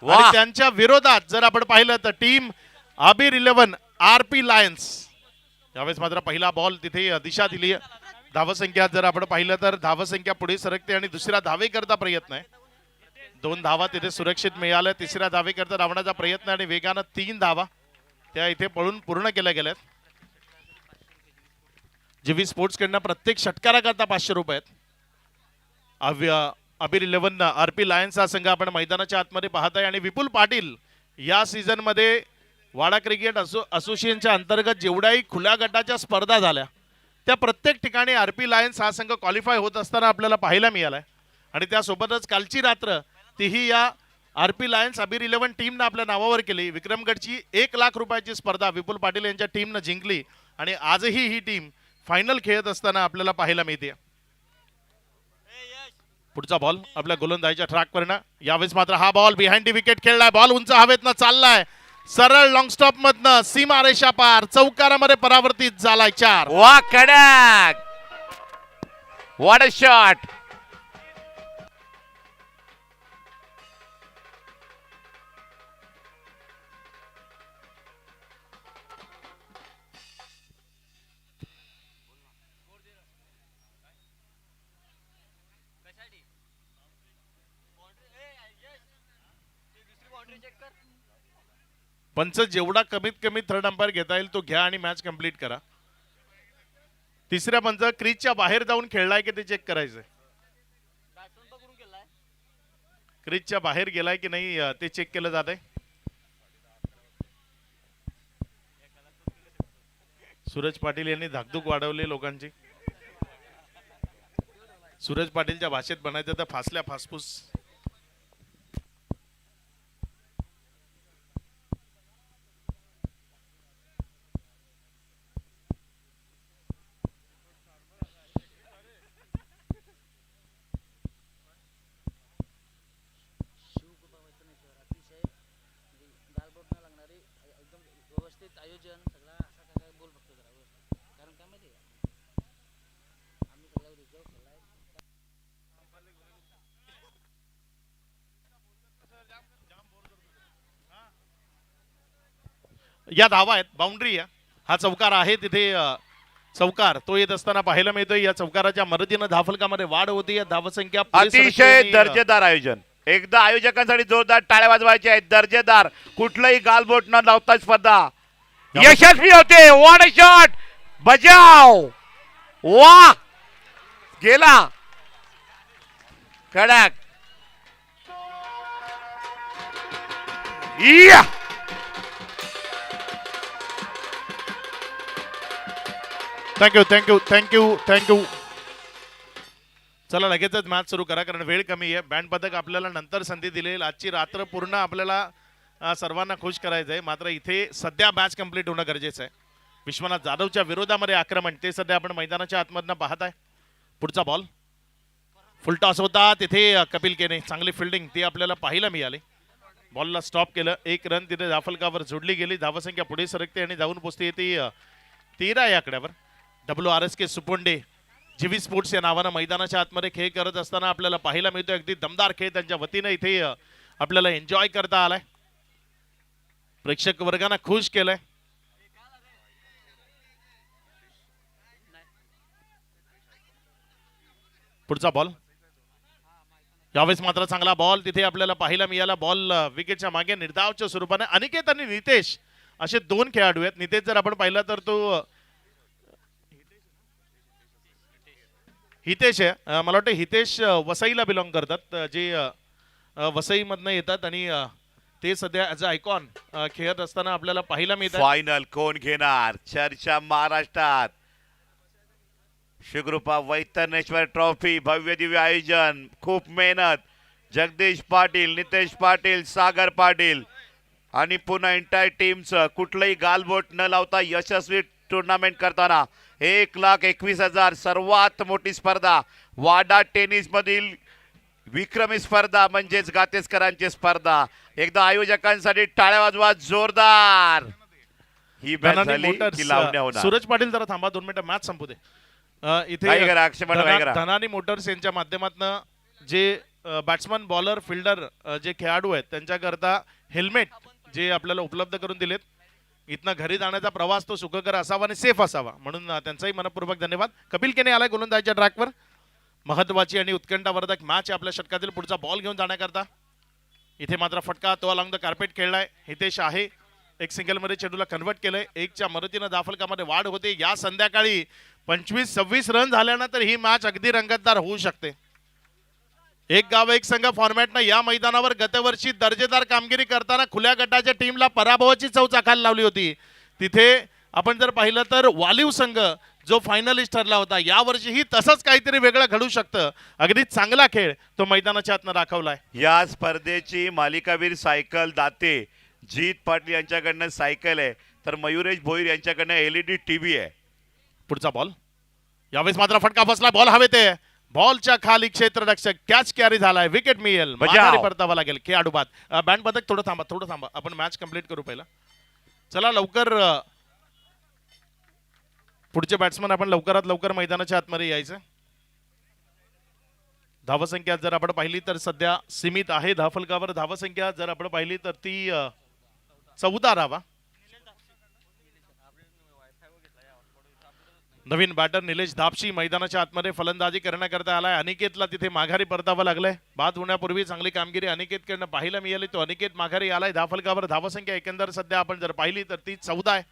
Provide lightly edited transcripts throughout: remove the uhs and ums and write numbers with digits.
आणि त्यांच्या विरोधात जर आपण पाहिलं तर टीम अबीर 11 आरपी लायन्स यावेळेस मात्र पहिला बॉल तिथे दिशा दिली. धावसंख्या जर आपण पाहिलं तर धावसंख्या पुढे सरकते आणि दुसऱ्या धावेकरता प्रयत्न आहे. 2 धावा तिथे सुरक्षित मिळाल्या. तिसऱ्या धावेकरता धावण्याचा प्रयत्न आणि वेगानं 3 धावा त्या इथे पळून पूर्ण केल्या गेल्यात. जीवी स्पोर्ट्स कडनं प्रत्येक षटकाराकरता 500 रुपये आहेत. अबीर 11 आरपी लायन्स हा संघ आपण मैदानाच्या आतमध्ये पाहत आहे आणि विपुल पाटील या सीझन मध्ये वाडा क्रिकेट असोसिएशनच्या अंतर्गत जेवढ्याही खुल्या गटाच्या स्पर्धा झाल्या त्या प्रत्येक ठिकाणी आरपी लायन्स हा संघ क्वालिफाय होत असताना आपल्याला पाहायला मिळालाय. आणि त्यासोबतच कालची रात्र तीही या आरपी लायन्स अबीर 11 टीमनं आपल्या नावावर केली. विक्रमगडची 1 लाख रुपयाची स्पर्धा विपुल पाटील यांच्या टीमनं जिंकली आणि आजही ही टीम फायनल खेळत असताना आपल्याला पाहायला मिळते. पुढचा बॉल आपल्या गोलंदाजीच्या ट्रॅक वरनं यावेळेस मात्र हा बॉल बिहाइंड दी विकेट खेळलाय. बॉल उंच हवेतनं चाललाय सरळ लॉंग स्टॉप मधनं सीमा रेषा पार चौकारामध्ये परावर्तित झालाय. 4. वा कडक, व्हॉट अ शॉट. पंच जेवढा कमीत कमी थर्ड अंपायर घेता येईल तो घ्या आणि मॅच कंप्लीट करा. तिसऱ्या पंच क्रीजच्या बाहेर जाऊन खेळलाय की ते चेक करायचंय. क्रीजच्या बाहेर गेलाय की नाही ते चेक केलं जात आहे. सूरज पाटील यांनी धाकधूक वाढवली लोकांची. सूरज पाटीलच्या भाषेत म्हणायचं तर फासल्या फासफूस. या धावा आहेत. बाउंड्री आहे. हा चौकार आहे तिथे चौकार तो येत असताना पाहायला मिळतोय. या चौकाराच्या मदतीनं धावफलकामध्ये वाढ होती. धावसंख्या अतिशय दर्जेदार आयोजन. एकदा आयोजकांसाठी जोरदार टाळ्या वाजवायच्या आहेत. दर्जेदार, कुठलंही गालबोट न लावता स्पर्धा यशस्वी होते. What a shot. बजाव, वा गेला कडक. या थँक्यू थँक्यू थँक्यू थँक्यू. चला लगेचच मॅच सुरू करा कारण वेळ कमी आहे. बँड पथक आपल्याला नंतर संधी दिलेली. आजची रात्र पूर्ण आपल्याला सर्वांना खुश करायचं आहे. मात्र इथे सध्या मॅच कंप्लीट होणं गरजेचं आहे. विश्वनाथ जाधवच्या विरोधामध्ये आक्रमण ते सध्या आपण मैदानाच्या आतमधनं पाहत आहे. पुढचा बॉल फुलटॉस होता तिथे कपिल केने चांगली फिल्डिंग ती आपल्याला पाहायला मिळाली. बॉलला स्टॉप केलं. 1 रन तिथे धावफलकावर जोडली गेली. धावसंख्या पुढे सरकते आणि जाऊन पोचते ती 13 या आकड्यावर. WRSK सुपोंडे जीवी स्पोर्ट्स या नावानं मैदानाच्या आतमध्ये खेळ करत असताना आपल्याला पाहायला मिळतो. अगदी दमदार खेळ त्यांच्या वतीनं इथे आपल्याला एन्जॉय करता आलाय. प्रेक्षक वर्गांना खुश केलंय. पुढचा बॉल यावेळेस मात्र चांगला बॉल तिथे आपल्याला पाहायला मिळाला. बॉल विकेटच्या मागे निर्धावच्या स्वरूपाने अनिकेत आणि नितेश असे 2 खेळाडू आहेत. नितेश जर आपण पाहिला तर तो हितेश आहे. मला वाटतं हितेश वसईला बिलॉंग करतात जे वसईमधनं येतात आणि ते सध्या ॲज अ आयकॉन खेळत असताना आपल्याला पाहायला मिळतात. फायनल कोण घेणार चर्चा महाराष्ट्रात. शिवकृपा वैतरणेश्वर ट्रॉफी भव्य दिव्य आयोजन, खूप मेहनत. जगदीश पाटील, नितेश पाटील, सागर पाटील आणि पुन्हा एंटायर टीमचं कुठलंही गालबोट न लावता यशस्वी टुर्नामेंट करताना 1,21,000 सर्वात मोठी स्पर्धा. वाडा टेनिस मधील विक्रमी स्पर्धा म्हणजेच गातेसकरांची स्पर्धा. एकदा आयोजकांसाठी टाळ्या वाजवा जोरदार. ही मॅच झाली की लावण्या होणार. सूरज पाटील जरा थांबा 2 मिनिटं मॅच संपू दे. इथे धनानी मोटर्स यांच्या माध्यमातून जे बॅट्समन बॉलर फिल्डर जे खेळाडू आहेत त्यांच्याकरता हेल्मेट जे आपल्याला उपलब्ध करून दिलेत. इथनं घरी जाण्याचा प्रवास तो सुखकर असावा आणि सेफ असावा म्हणून त्यांचाही मनपूर्वक धन्यवाद. कपिल केने आलाय गोलंदाजीच्या ट्रॅकवर. महत्वाची आणि उत्कंठावर्धक मॅच आपल्या षटकातील पुढचा बॉल घेऊन जाण्याकरता. इथे मात्र फटका तो अलॉंग द कार्पेट खेळलाय. हितेश आहे एक सिंगल मध्ये चेंडूला कन्वर्ट केलंय. एकच्या मदतीनं धावफलकामध्ये वाढ होते. या संध्याकाळी 25-26 रन झाल्यानंतर ही मॅच अगदी रंगतदार होऊ शकते. एक गाव एक संघ फॉर्मॅटनं या मैदानावर गतवर्षी दर्जेदार कामगिरी करताना खुल्या गटाच्या टीमला पराभवाची चव चाखायला लावली होती. तिथे आपण जर पाहिलं तर वालिव संघ जो फायनलिस्ट ठरला होता, यावर्षीही तसंच काहीतरी वेगळं घडू शकतं. अगदी चांगला खेळ तो मैदानाच्या आतनं दाखवलाय. या स्पर्धेची मालिकावीर सायकल दाते जीत पाटील यांच्याकडनं सायकल आहे, तर मयुरेश भोईर यांच्याकडनं LED TV आहे. पुढचा बॉल यावेळेस मात्र फटका बसला. बॉल हवेत आहे. बॉलच्या खाली क्षेत्ररक्षक कॅच कॅरी झालाय. विकेट मिळेल. माघारी परतावा लागेल खेळाडू बाद. बँड पदक थोडं थांबा आपण मॅच कंप्लीट करू पहिला. चला लवकर पुढचे बॅट्समन आपण लवकरात लवकर मैदानाच्या आतमध्ये यायचं. धावसंख्या जर आपण पाहिली तर सध्या सीमित आहे धावफलकावर. धावसंख्या जर आपण पाहिली तर ती 14 धावा. नवीन बॅटर निलेश धापशी मैदानाच्या आतमध्ये फलंदाजी करण्याकरता आलाय. अनिकेतला तिथे माघारी परतावा लागलाय. बाद होण्यापूर्वी चांगली कामगिरी अनिकेतकडनं पाहायला मिळाली. तो अनिकेत माघारी आलाय. धावफलकावर धावसंख्या एकंदर सध्या आपण जर पाहिली तर ती 14 आहे.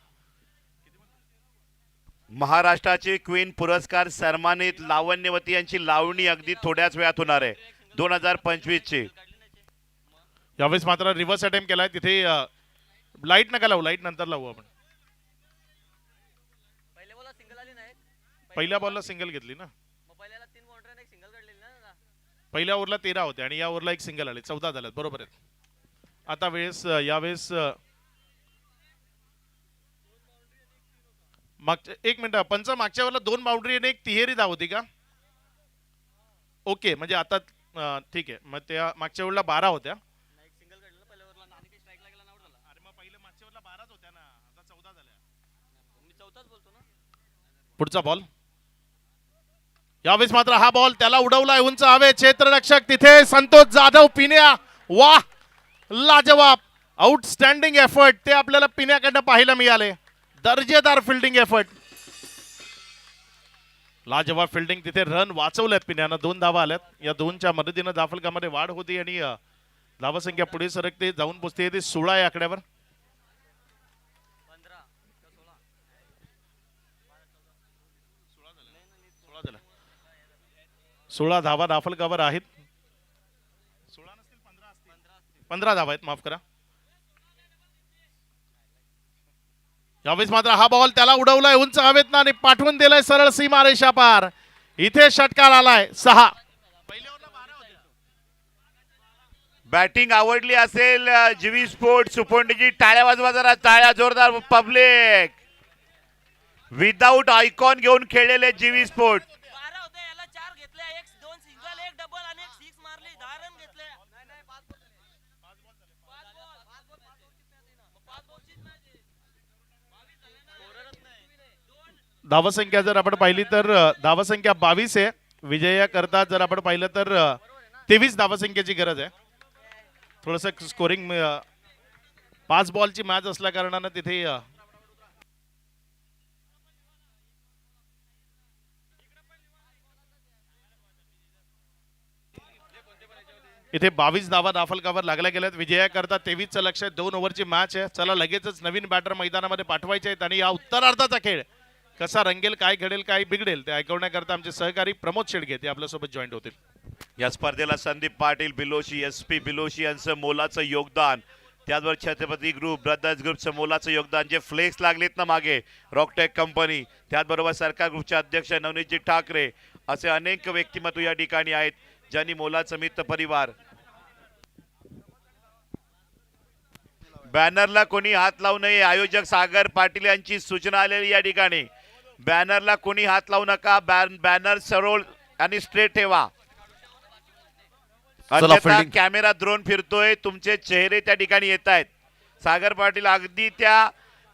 महाराष्ट्राचे क्वीन पुरस्कार सन्मानित लावण्यवती यांची लावणी अगदी थोड्याच वेळात होणार आहे 2025 ची. यावेळेस मात्र रिव्हर्स अटेम्प्ट केलाय. तिथे लाईट नका लावू, लाईट नंतर लावू आपण. पहिल्या बॉलला सिंगल घेतली ना. पहिल्या ओव्हरला 13 होते आणि या ओव्हरला एक सिंगल आले. 14 झाल्यात बरोबर आहेत. आता यावेळेस मागच्या एक मिनिट पंच मागच्या ओव्हरला 2 बाउंड्री आणि एक तिहेरी धाव होती का? ओके म्हणजे आता ठीक आहे. मग त्या मागच्या ओव्हरला 12 होत्या. पुढचा बॉल यावेळेस मात्र हा बॉल त्याला उडवलाय उंच हवे. क्षेत्ररक्षक तिथे संतोष जाधव पिन्या. वाह लाजवाब आउटस्टँडिंग एफर्ट ते आपल्याला पिण्याकडनं पाहायला मिळाले. दर्जेदार फिल्डिंग एफर्ट. लाजवाब फिल्डिंग. तिथे रन वाचवल्यात पिण्यानं. 2 धावा आल्यात. या 2च्या मदतीनं धावफलकामध्ये वाढ होती आणि धावसंख्या पुढे सरकते जाऊन पोचते ते 16 या आकड्यावर. 16 धावा धावफलकावर आहेत. 16 नसतील 15 असतील. 15 धावा आहेत माफ करा. यावेळेस मात्र हा बॉल त्याला उडवलाय उंच हवेत आणि पाठवून दिलाय सरळ सीमारेषा पार. इथे षटकार आलाय 6. बॅटिंग आवडली असेल जीवी स्पोर्ट सुपोंडीची टाळ्या वाजवा जरा. टाळ्या जोरदार पब्लिक. विदाऊट आयकॉन घेऊन खेळलेले जीवी स्पोर्ट. धावसंख्या जर आपण पाहिली तर धावसंख्या 22 आहे. विजया करता जर आपण पाहिलं तर 23 धावसंख्येची गरज आहे. थोडस स्कोरिंग 5 बॉलची मॅच असल्या कारणानं तिथे इथे 22 धावा धावफलकावर लागल्या गेल्यात. विजया करता 23चं लक्ष. 2 ओव्हरची मॅच आहे. चला लगेचच नवीन बॅटर मैदानामध्ये पाठवायचे आहेत आणि या उत्तरार्धाचा खेळ कसा रंगेल, काय घडेल, काय बिघडेल ते ऐकवण्याकरता आमचे सहकारी प्रमोद शेडगे ते आपल्यासोबत जॉईंट होतील. या स्पर्धेला संदीप पाटील बिलोशी, SP बिलोशी यांचं मोलाचं योगदान. त्याचबरोबर छत्रपती ग्रुप, ब्रदर्स ग्रुपचं मोलाचं योगदान. जे फ्लेक्स लागलेत ना मागे रॉकटेक कंपनी, त्याचबरोबर सरकार ग्रुपचे अध्यक्ष नवनीतजी ठाकरे, असे अनेक व्यक्तिमत्व या ठिकाणी आहेत ज्यांनी मोलाचं मित्र परिवार. बॅनरला कोणी हात लावू नये, आयोजक सागर पाटील यांची सूचना आलेली या ठिकाणी. बॅनरला कोणी हात लावू नका. बॅनर सरळ आणि स्ट्रेट ठेवा. अन्यथा कॅमेरा ड्रोन फिरतोय, तुमचे चेहरे त्या ठिकाणी येत आहेत. सागर पाटील अगदी त्या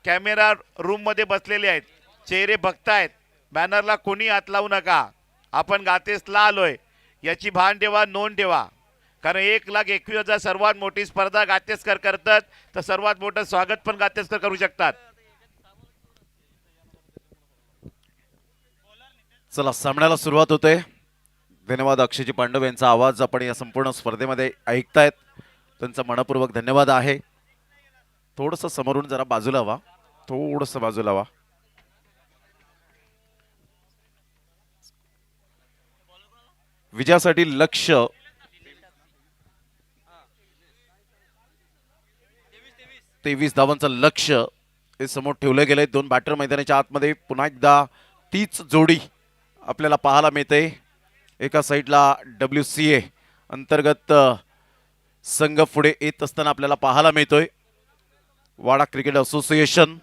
कॅमेरा रूम मध्ये बसलेले आहेत, चेहरे बघतायत. बॅनरला कोणी हात लावू नका. आपण गातेसला आलोय याची भान ठेवा, नोंद ठेवा. कारण 1,21,000 सर्वात मोठी स्पर्धा गातेस्कर करतात, तर सर्वात मोठं स्वागत पण गातेस्कर करू शकतात. चला सामन्याला सुरुवात होते. धन्यवाद अक्षयजी पांडव यांचा आवाज आपण या संपूर्ण स्पर्धेमध्ये ऐकतायत, त्यांचा मनपूर्वक धन्यवाद आहे. थोडस समोरून जरा बाजूला व्हा, थोडस बाजूला व्हा. विजयासाठी लक्ष 23 धावांचं लक्ष हे समोर ठेवलं गेलंय. दोन बॅटर मैदानाच्या आतमध्ये पुन्हा एकदा तीच जोडी आपल्याला पाहायला मिळते. एका साईडला WCA अंतर्गत संघ पुढे येत असताना आपल्याला पाहायला मिळतोय. वाडा क्रिकेट असोसिएशन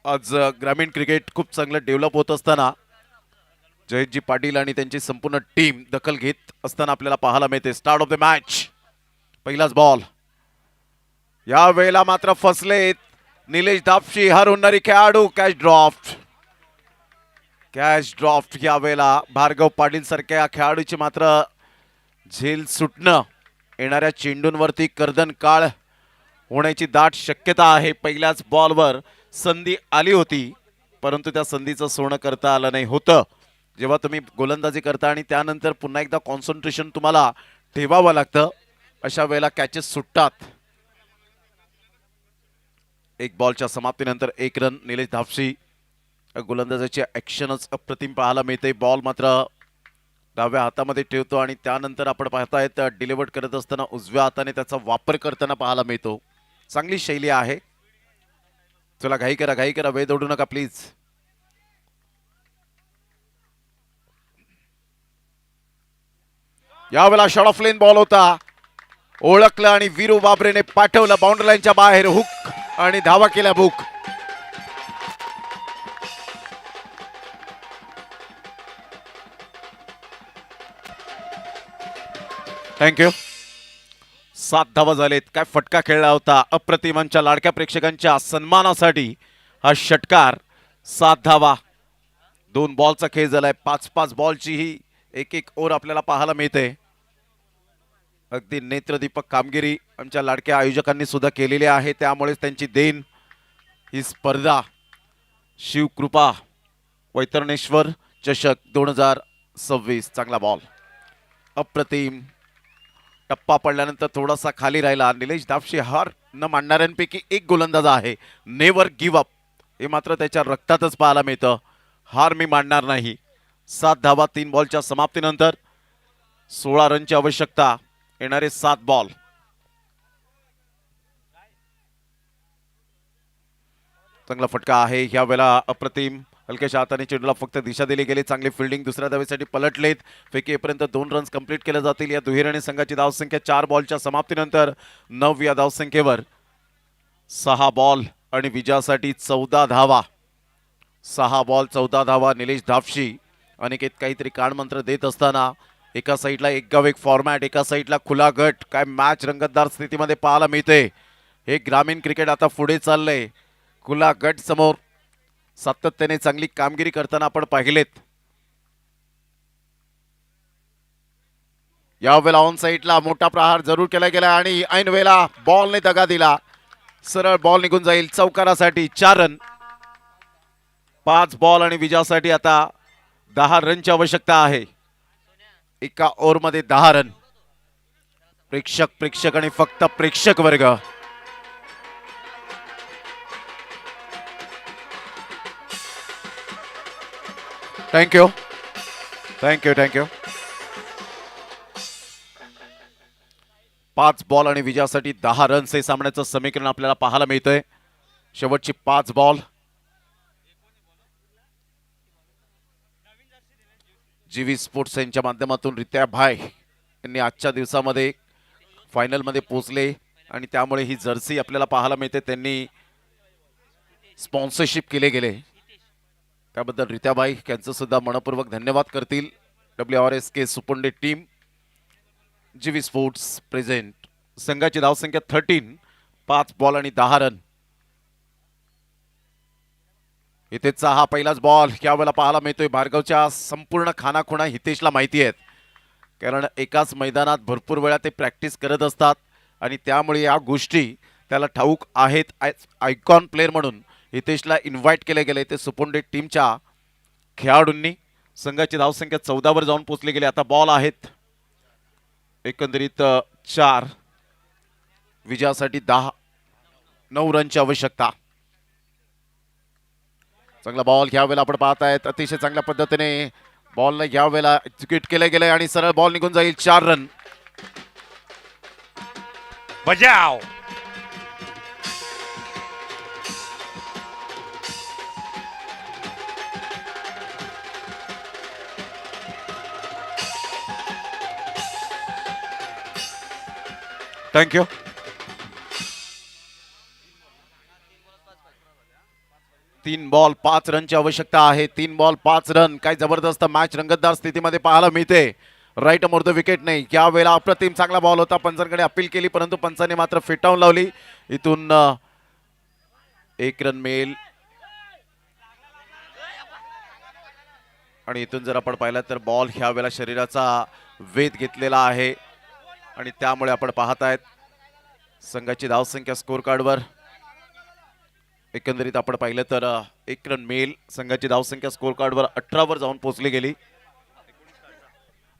आज ग्रामीण क्रिकेट खूप चांगलं डेव्हलप होत असताना जयजी पाटील आणि त्यांची संपूर्ण टीम दखल घेत असताना आपल्याला पाहायला मिळते. स्टार्ट ऑफ द मॅच, पहिलाच बॉल. या वेळेला मात्र फसलेत निलेश दापशी, हर होणारी खेळाडू. कॅच ड्रॉफ्ट या वेळेला भार्गव पाटील सारख्या खेळाडूची मात्र झेल सुटणं, येणाऱ्या चेंडूंवरती कर्दन काळ होण्याची दाट शक्यता आहे. पहिल्याच बॉलवर संधी आली होती, परंतु त्या संधीचं सोनं करता आलं नाही होतं. जेव्हा तुम्ही गोलंदाजी करता आणि त्यानंतर पुन्हा एकदा कॉन्सन्ट्रेशन तुम्हाला ठेवावं लागतं, अशा वेळेला कॅचेस सुटतात. एक बॉलच्या समाप्तीनंतर 1 रन. निलेश धापशी गोलंदाजाची ऍक्शनच अप्रतिम पाहायला मिळते. बॉल मात्र डाव्या हातामध्ये ठेवतो आणि त्यानंतर आपण पाहतायत डिलिव्हर करत असताना उजव्या हाताने त्याचा वापर करताना पाहायला मिळतो. चांगली शैली आहे. चला घाई करा, वेळ दौडू नका प्लीज. यावेळेला शॉट ऑफ लेन बॉल होता, ओळखलं आणि वीरू बाबरेने पाठवलं बाउंड्री लाईनच्या बाहेर. हुक आणि धावा केल्या बुक. थँक्यू. 7 धावा झालेत. काय फटका खेळला होता, अप्रतिमांच्या लाडक्या प्रेक्षकांच्या सन्मानासाठी हा षटकार. 7 धावा, 2 बॉलचा खेळ झालाय. 5-5 बॉलची ही एक ओव्हर आपल्याला पाहायला मिळते. अगदी नेत्रदीपक कामगिरी आमच्या लाडक्या आयोजकांनी सुद्धा केलेली आहे, त्यामुळेच त्यांची देण ही स्पर्धा शिवकृपा वैतरणेश्वर चषक 2026. चांगला बॉल, अप्रतिम. टप्पा पडल्यानंतर थोडासा खाली राहिला. निलेश दापशी हार न मानणाऱ्यांपैकी एक गोलंदाज आहे. नेव्हर गिव्ह अप हे मात्र त्याच्या रक्तातच पाहायला मिळतं. हार मी मानणार नाही. 7 धावा 3 बॉलच्या समाप्तीनंतर 16 रनची आवश्यकता. येणारे 7 बॉल. चांगला फटका आहे ह्या वेळेला. अप्रतिम हलक्याच्या हाताने चेंडूला फक्त दिशा दिली गेली. चांगली फिल्डिंग. दुसऱ्या धावेसाठी पलटलेत. फेकीपर्यंत 2 रन्स कंप्लीट केले जातील. या दुहेरीने संघाची धावसंख्या 4 बॉलच्या समाप्तीनंतर 9 या धावसंख्येवर. 6 बॉल आणि विजयासाठी 14 धावा. 6 बॉल 14 धावा. निलेश धापशी अनिकेत काहीतरी कानमंत्र देत असताना एका साईडला एक गाव एक फॉर्मॅट, एका साईडला खुला गट. काय मॅच रंगतदार स्थितीमध्ये पाहायला मिळते. हे ग्रामीण क्रिकेट आता पुढे चाललंय. खुला गट समोर सातत्याने चांगली कामगिरी करताना आपण पाहिलेत. यावेळेला ऑन साईडला मोठा प्रहार जरूर केला गेला आणि ऐन वेळेला बॉलने दगा दिला. सरळ बॉल निघून जाईल चौकारासाठी. 4 रन. 5 बॉल आणि विजयासाठी आता 10 रनची आवश्यकता आहे. एका ओव्हरमध्ये 10 रन. प्रेक्षक आणि फक्त प्रेक्षक वर्ग. थँक्यू. 5 बॉल आणि विजयासाठी 10 रन्स हे सामन्याचं समीकरण आपल्याला पाहायला मिळतंय. शेवटची 5 बॉल. जीवी स्पोर्ट्स यांच्या माध्यमातून रित्या भाई यांनी आजच्या दिवसामध्ये फायनलमध्ये पोहोचले आणि त्यामुळे ही जर्सी आपल्याला पाहायला मिळते. त्यांनी स्पॉन्सरशिप केले गेले, त्याबद्दल रित्याबाई यांचं सुद्धा मनपूर्वक धन्यवाद करतील. WRSK सुपुंडे टीम, जीवी स्पोर्ट्स प्रेझेंट. संघाची धावसंख्या 13. 5 बॉल आणि 10 रन. हितेशचा हा पहिलाच बॉल यावेळेला पाहायला मिळतोय. भार्गवच्या संपूर्ण खानाखुणा हितेशला माहिती आहेत. कारण एकाच मैदानात भरपूर वेळा ते प्रॅक्टिस करत असतात आणि त्यामुळे या गोष्टी त्याला ठाऊक आहेत. आयकॉन प्लेअर म्हणून हितेशला इन्व्हाइट केले गेले ते सुपोंडे टीमच्या खेळाडूंनी. संघाची धावसंख्या 14 वर जाऊन पोहोचली गेली. आता बॉल आहेत एकंदरीत 4. विजयासाठी 9 रनची आवश्यकता. चांगला बॉल ह्या वेळेला आपण पाहतायत. अतिशय चांगल्या पद्धतीने बॉलला ह्या वेळेला एक्झिक्यूट केले गेले आणि सरळ बॉल निघून जाईल. 4 रन. बजाव. थँक्यू. तीन बॉल 5 रनची आवश्यकता आहे. 3 बॉल 5 रन. काय जबरदस्त मॅच रंगतदार स्थितीमध्ये पाहायला मिळते. राईट मोर द विकेट नाही. या वेळेला अप्रतिम चांगला बॉल होता. पंचांकडे अपील केली परंतु पंचाने मात्र फिटावून लावली. इथून 1 रन मिळेल. आणि इथून जर आपण पाहिलं तर बॉल ह्या वेळेला शरीराचा वेध घेतलेला आहे आणि त्यामुळे आपण पाहतायत संघाची धावसंख्या स्कोर कार्डवर एकंदरीत आपण पाहिलं तर 1 रन मिळेल. संघाची धावसंख्या स्कोर कार्डवर 18 वर जाऊन पोहोचली गेली.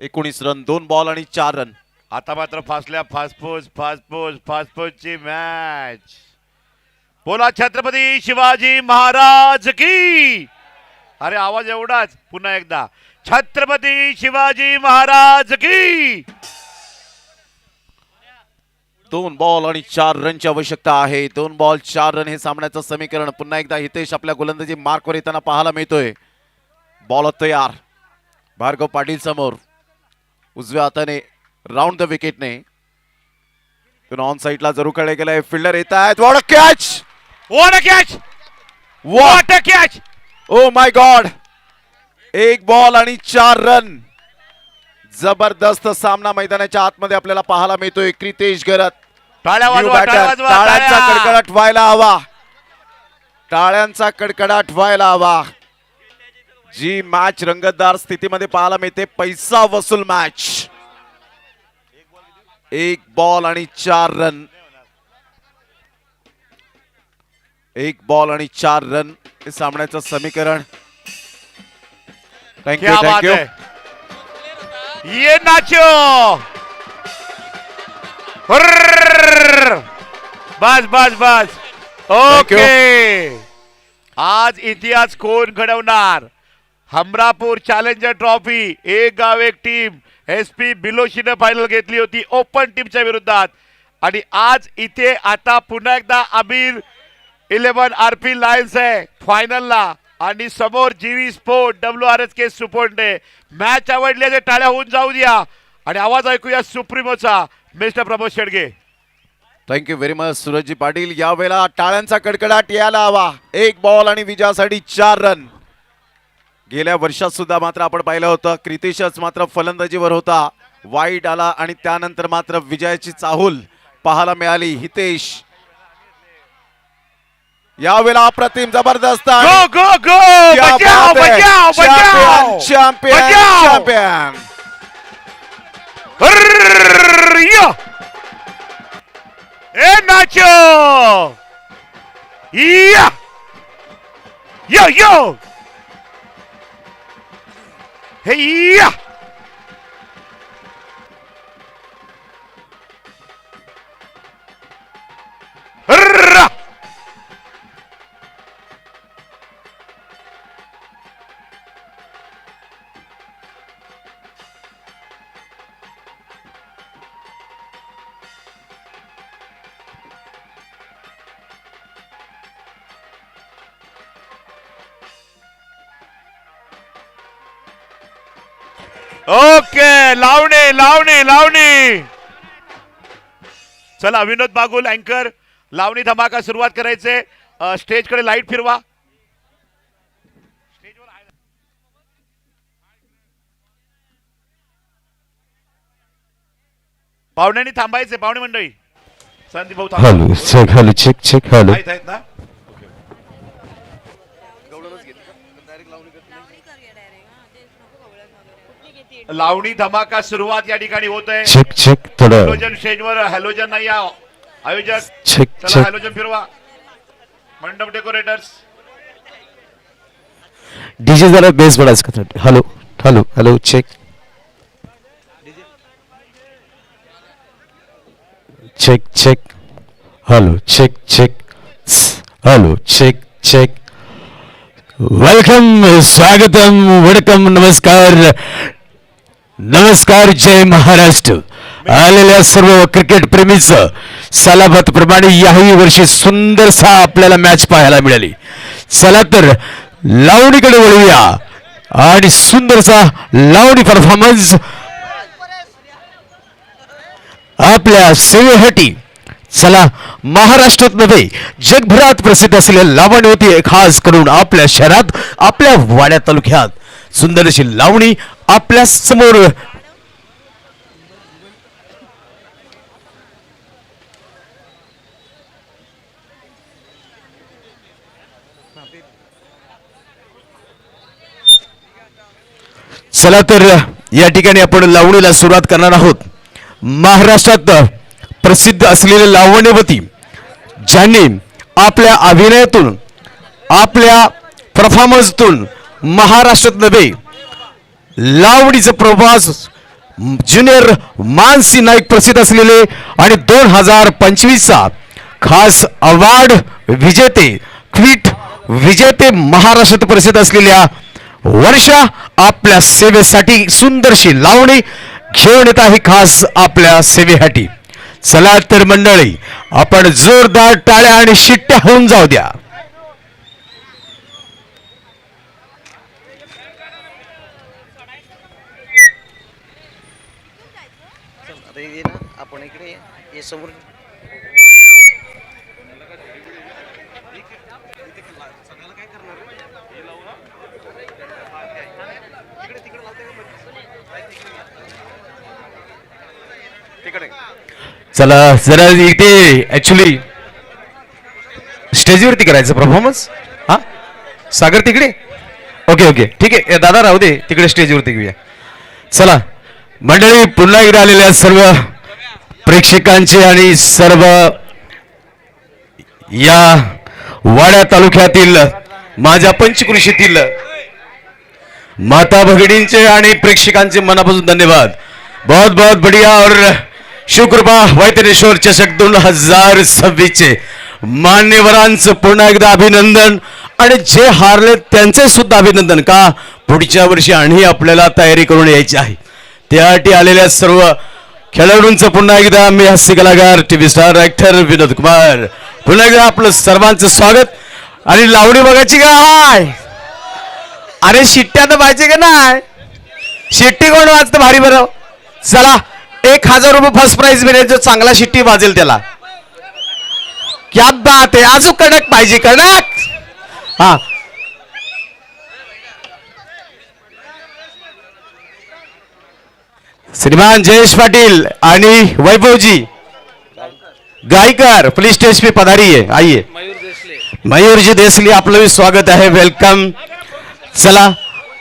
19 रन 2 बॉल आणि 4 रन. आता मात्र फास्टपोज ची मॅच. बोला छत्रपती शिवाजी महाराज की. अरे आवाज एवढाच. पुन्हा एकदा छत्रपती शिवाजी महाराज की. 2 बॉल आणि 4 रनची आवश्यकता आहे. 2 बॉल 4 रन हे सामन्याचं समीकरण. पुन्हा एकदा हितेश आपल्या गोलंदाजी मार्कवर येताना पाहायला मिळतोय. बॉल तयार. भार्गव पाटील समोर उजव्या हाताने राऊंड द विकेटने ऑन साइडला जरूर खेळले गेलाय. फिल्डर येत आहेत. What a catch. What a catch. Oh my God. 1 ball आणि 4 रन. जबरदस्त सामना मैदानाच्या आतमध्ये आपल्याला पाहायला मिळतोय. क्रितेश गरत टाळ्यांचा कडकडाट व्हायला हवा. टाळ्यांचा कडकडाट व्हायला हवा. जी मॅच रंगतदार स्थितीमध्ये पाहायला मिळते. पैसा वसूल मॅच. 1 बॉल आणि 4 रन. 1 बॉल आणि 4 रन हे सामन्याचं समीकरण. Thank you thank you. ये नाचो. बस. ओके. आज इतिहास कोण घडवणार. Hamrapur challenger trophy. एक गाव एक टीम SP बिलोशीने फायनल घेतली होती ओपन टीमच्या विरोधात आणि आज इथे आता पुन्हा एकदा अबीर 11 RP लायन्स आहे फायनलला आणि समोर GV स्पोर्ट WRSK सुपोंडे. मॅच आवडली आहे टाळ्या होऊन जाऊ द्या आणि आवाज ऐकूया सुप्रीमोचा mister Pramod Shedge. Thank you very much Surajji Patil. या वेळेला टाळ्यांचा कडकडाट यायला हवा. 1 बॉल आणि विजयासाठी 4 रन. गेल्या वर्षात सुद्धा मात्र आपण पाहिलं होतं क्रितेशच मात्र फलंदाजीवर होता. वाईट आला आणि त्यानंतर मात्र विजयाची चाहूल पाहायला मिळाली. हितेश यावेळेला अप्रतिम जबरदस्त. Go go go. बचाओ बचाओ बचाओ. Champion champion. ए नाचो. या यो यो. हे या. ओके. लावणी. चला विनोद बागुल अँकर. लावणी धमाका सुरुवात करायचे. स्टेज कडे लाईट फिरवा. पाहुण्यांनी थांबायचे. पाहुणे मंडळी संदीप भाऊ hello check hello check hello. आहेत ना. लावणी धमाका सुरुवात या ठिकाणी होत आहे. चेक चेक थोडं हॅलोजन स्टेजवर हॅलोजन नाही आयोजक. चेक चला चेक हॅलोजन फिरवा. मंडप डेकोरेटर्स. डीजे जरा बेस बडायचं का? Hello hello hello check check check hello check check hello check check welcome स्वागतम वडकम नमस्कार नमस्कार जय महाराष्ट्र. आलेल्या सर्व क्रिकेट प्रेमीचं सालाबाद प्रमाणे याही वर्षी सुंदरसा आपल्याला मॅच पाहायला मिळाली. चला तर लावणीकडे वळूया आणि सुंदरसा लावणी परफॉर्मन्स आपल्या सेवेसाठी. चला महाराष्ट्रात नव्हे जगभरात प्रसिद्ध असलेल्या लावणी होती खास करून आपल्या शहरात आपल्या वाड्या तालुक्यात सुंदर अशी लावणी आपल्या समोर. चला तर या ठिकाणी आपण लावणीला सुरुवात करणार आहोत. महाराष्ट्रात प्रसिद्ध असलेले लावणीवती ज्यांनी आपल्या अभिनयातून आपल्या परफॉर्मन्सतून महाराष्ट्रात नव्हे लावणीचा प्रवास ज्युनियर मानसी नाईक प्रसिद्ध असलेले आणि 2025चा खास अवॉर्ड विजेते क्विट विजेते महाराष्ट्रात प्रसिद्ध असलेल्या वर्षा आपल्या सेवेसाठी सुंदरशी लावणी घेऊन येत आहे खास आपल्या सेवेसाठी. चला तर मंडळी आपण जोरदार टाळ्या आणि शिट्ट्या होऊन जाऊ द्या. आपण इकडे ये समोर. चला जरा इथे ऍक्च्युली स्टेजवरती करायचं परफॉर्मन्स. हा सागर तिकडे ओके ओके ठीक आहे दादा राहू दे तिकडे स्टेजवरती घेऊया. चला मंडळी पुन्हा एकदा आलेल्या सर्व प्रेक्षकांचे आणि सर्व या वाड्या तालुक्यातील माझ्या पंचकृषीतील माता भगिनींचे आणि प्रेक्षकांचे मनापासून धन्यवाद. बहुत बहुत बढ़िया. और शिवकृपा वैतनेश्वर चषक 2026 मान्यवरांचं पुन्हा एकदा अभिनंदन आणि जे हारले त्यांचे सुद्धा अभिनंदन. का पुढच्या वर्षी आणि आपल्याला तयारी करून यायची आहे. त्यासाठी आलेल्या सर्व खेळाडूंचं पुन्हा एकदा मी हास्य कलाकार TV star actor Vinod Kumar पुन्हा एकदा आपलं सर्वांचं स्वागत. आणि लावणी बघायची का हाय? अरे शिट्ट्या तर पाहिजे का नाही? शिट्टी कोण वाजतं भारी बरं? चला 1000 रुपये फर्स्ट प्राइज मिळेल जो चांगला शिट्टी वाजेल त्याला. क्या बात आहे. अजून कडक पाहिजे कडक. हा श्रीमान जयेश पाटील आणि वैभवजी गायकर प्लीज स्टेज पे पधारिए. आइए मयूर जी देसले आपलं भी स्वागत आहे. वेलकम. चला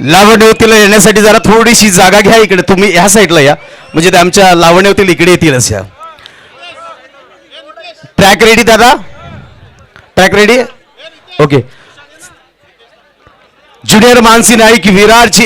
लावणीवतीला येण्यासाठी जरा थोडीशी जागा घ्या. इकडे तुम्ही ह्या साईडला या म्हणजे ते आमच्या लावणीवतील इकडे येतील. अशा ट्रॅक रेडी दादा? Track ready okay. Junior Mansi Naik विरारची